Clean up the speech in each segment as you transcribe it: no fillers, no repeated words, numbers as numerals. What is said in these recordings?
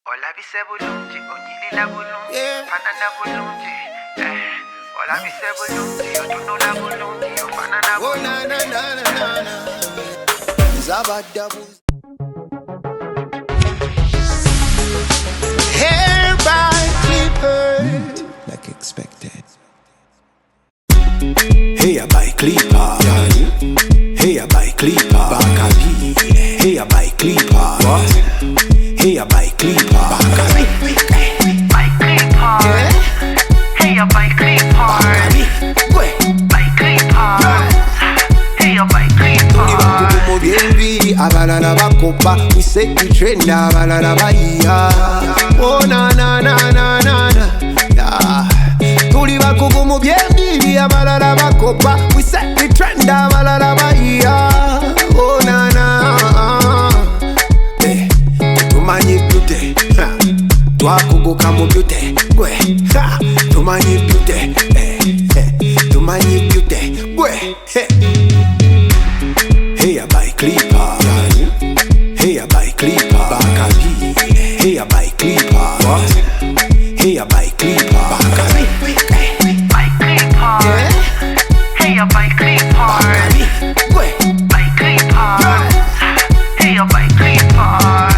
Ola bise bulungi, onyilila bulungi, fanana bulungi. Ola bise bulungi, otunula bulungi, ofanana bulungi. Zabadabu. Hair by Clipperz. Like expected. Hey, I buy Clipperz. Hey, I buy Clipperz. Bakabi. Hey, I buy Clipperz. What? Hey, I buy Clipperz. Bakabi. Buy Clipperz. Hey, I buy Clipperz. Bakabi. Buy Clipperz. Hey, I buy Clipperz. Como bien vi, abalala bakopa. We say the trend, abalala baiya. Oh na na na na na na. Tuli bako como bien vi, abalala bakopa. We say the trend, abalala baiya. Oh na na. Tumanyi beauty, twakuguka mu beauty. Gwe, tumanyi beauty, tumanyi beauty. Gwe, hey, I buy Clipperz. Hey, I buy Clipperz. Bakabi. Hey, I buy Clipperz. What? Hey, I buy Clipperz. Bakabi. Buy Clipperz. Hey, I buy Clipperz. Bakabi. Buy Clipperz. Hey, I buy Clipperz.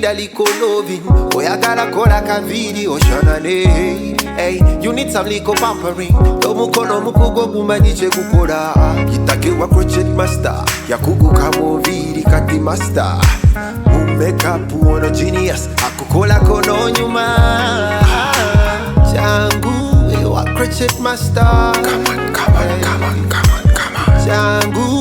need a little loving. Oyagala kola kavidi oshanane. Hey, you need some little pampering. Tomukono mukugo gumanyiche kukola. Kitake wa crochet master. Yakugu kamoviri kati master. Makeup uono genius. Akukola kono nyuma. Jangu wa crochet master. Come on. Jangu.